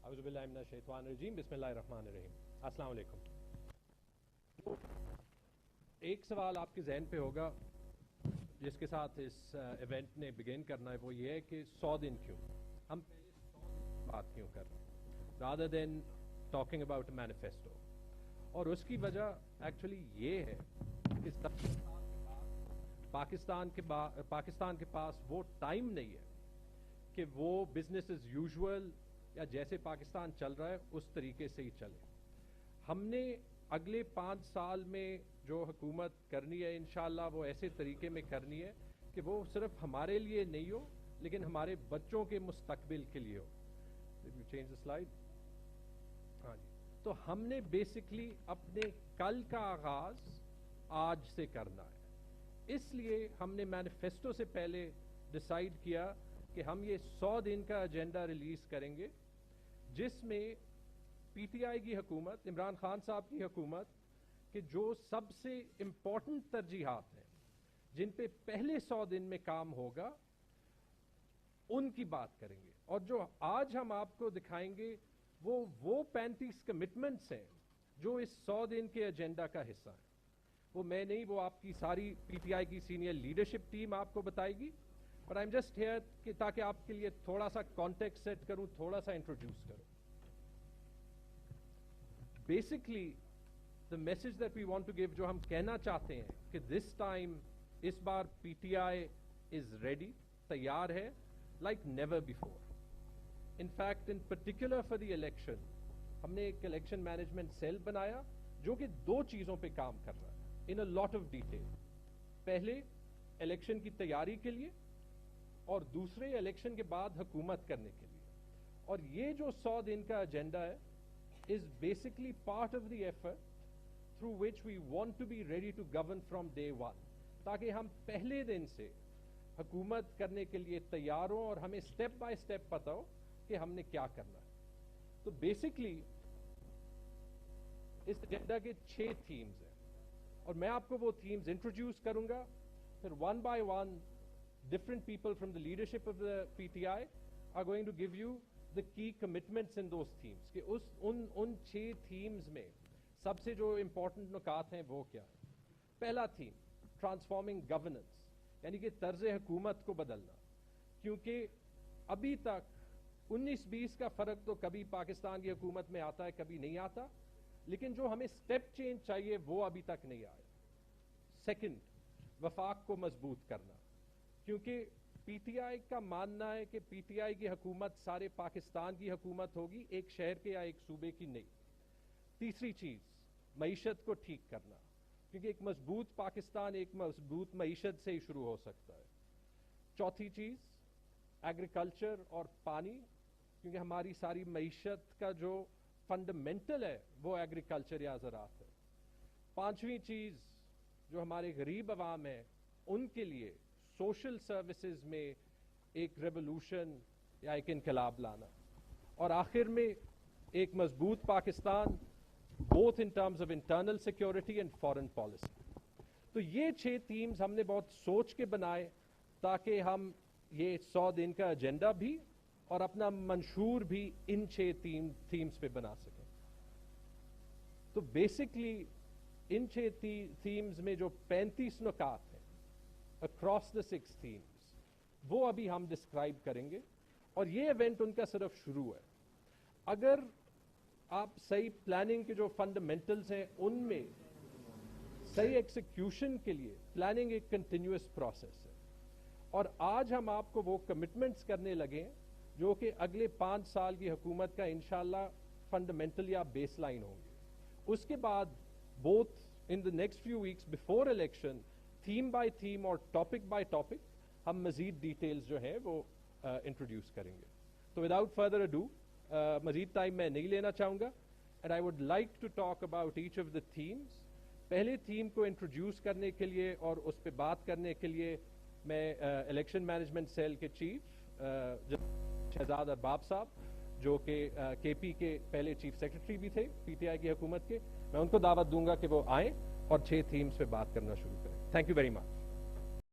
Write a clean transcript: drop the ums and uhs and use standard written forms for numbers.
اعوذ باللہ من الشیطان الرجیم بسم اللہ الرحمن الرحیم. السلام علیکم. ایک سوال آپ کے ذہن پہ ہوگا جس کے ساتھ اس ایونٹ نے بگن کرنا ہے, وہ یہ ہے کہ 100 دن کیوں, ہم پہلے 100 دن بات کیوں کر رہے ہیں rather than talking about a manifesto. اور اس کی وجہ ایکچولی یہ ہے کہ پاکستان کے پاس وہ ٹائم نہیں ہے کہ وہ بزنس از یوزول یا جیسے پاکستان چل رہا ہے اس طریقے سے ہی چلے. ہم نے اگلے 5 سال میں جو حکومت کرنی ہے انشاءاللہ وہ ایسے طریقے میں کرنی ہے کہ وہ صرف ہمارے لیے نہیں ہو لیکن ہمارے بچوں کے مستقبل کے لیے ہو. Change the slide. ہاں جی. تو ہم نے بیسکلی اپنے کل کا آغاز آج سے کرنا ہے. اس لیے ہم نے مینیفیسٹو سے پہلے ڈیسائیڈ کیا کہ ہم یہ 100 دن کا ایجنڈا ریلیز کریں گے جس میں پی ٹی آئی کی حکومت, عمران خان صاحب کی حکومت کہ جو سب سے امپورٹنٹ ترجیحات ہیں جن پہ پہلے 100 دن میں کام ہوگا ان کی بات کریں گے. اور جو آج ہم آپ کو دکھائیں گے وہ 35 کمٹمنٹس ہیں جو اس 100 دن کے ایجنڈا کا حصہ ہیں. وہ میں نہیں, وہ آپ کی ساری پی ٹی آئی کی سینئر لیڈرشپ ٹیم آپ کو بتائے گی. But I'm just here کہ تاکہ آپ کے لیے تھوڑا سا کانٹیکٹ سیٹ کروں, تھوڑا سا انٹروڈیوس کروں. Basically the message that we want to give, جو ہم کہنا چاہتے ہیں کہ this time اس بار P T I is ready, تیار ہے like never before. In fact, in particular for the election, ہم نے ایک الیکشن مینجمنٹ سیل بنایا جو کہ 2 چیزوں پہ کام کر رہا ہے in a lot of detail. پہلے الیکشن کی تیاری کے لیے اور دوسرے الیکشن کے بعد حکومت کرنے کے لیے. اور یہ جو 100 دن کا ایجنڈا ہے is basically part of the effort through which we want to be ready to govern from day one, تاکہ ہم پہلے دن سے حکومت کرنے کے لیے تیار ہوں اور ہمیں سٹیپ بائی سٹیپ پتہ ہو کہ ہم نے کیا کرنا ہے. تو بیسکلی اس ایجنڈا کے 6 تھیمز ہیں اور میں آپ کو وہ تھیمز انٹروڈیوس کروں گا. پھر one by one different people from the leadership of the PTI are going to give you the key commitments in those themes. کہ ان 6 themes میں سب سے جو امپورٹنٹ نکات ہیں وہ کیا ہے. پہلا تھیم ٹرانسفارمنگ گورننس, یعنی کہ طرز حکومت کو بدلنا. کیونکہ ابھی تک 19-20 کا فرق تو کبھی پاکستان کی حکومت میں آتا ہے کبھی نہیں آتا, لیکن جو ہمیں سٹیپ چینج چاہیے وہ ابھی تک نہیں آیا. سیکنڈ وفاق کو مضبوط کرنا, کیونکہ پی ٹی آئی کا ماننا ہے کہ پی ٹی آئی کی حکومت سارے پاکستان کی حکومت ہوگی, ایک شہر کے یا ایک صوبے کی نہیں. تیسری چیز معیشت کو ٹھیک کرنا, کیونکہ ایک مضبوط پاکستان ایک مضبوط معیشت سے ہی شروع ہو سکتا ہے. چوتھی چیز ایگریکلچر اور پانی, کیونکہ ہماری ساری معیشت کا جو فنڈامنٹل ہے وہ ایگریکلچر یا زراعت ہے. پانچویں چیز جو ہمارے غریب عوام ہیں ان کے لیے سوشل سروسز میں ایک ریولوشن یا ایک انقلاب لانا. اور آخر میں ایک مضبوط Pakistan both in terms of internal security and foreign policy. تو یہ 6 تھیمز ہم نے بہت سوچ کے بنائے تاکہ ہم یہ 100 دن کا ایجنڈا بھی اور اپنا منشور بھی ان 6 تھیمز پہ بنا سکیں. تو بیسکلی ان 6 تھیمز میں جو 35 نکات ہیں across the 6 themes وہ ابھی ہم ڈسکرائب کریں گے, اور یہ ایونٹ ان کا صرف شروع ہے. اگر آپ صحیح پلاننگ کے جو فنڈامنٹلز ہیں ان میں صحیح ایکسیکیوشن کے لیے پلاننگ ایک کنٹینیوس پروسیس ہے, اور آج ہم آپ کو وہ کمٹمنٹس کرنے لگے ہیں جو کہ اگلے 5 سال کی حکومت کا انشاءاللہ فنڈامنٹل یا بیس لائن ہوں گے. اس کے بعد both in the next few weeks before election theme by theme اور ٹاپک بائی ٹاپک ہم مزید ڈیٹیلز جو ہیں وہ انٹروڈیوس کریں گے. تو وداؤٹ فردر اڈو مزید ٹائم میں نہیں لینا چاہوں گا, and I would like to talk about each of the themes. پہلے تھیم کو انٹروڈیوس کرنے کے لیے اور اس پہ بات کرنے کے لیے میں الیکشن مینجمنٹ سیل کے چیف شہزاد ارباب صاحب جو کہ کے پی کے پہلے چیف سیکرٹری بھی تھے پی ٹی آئی کی حکومت کے, میں ان کو دعوت دوں گا کہ وہ آئیں اور 6 تھیمز پہ بات کرنا شروع کریں. Thank you very much.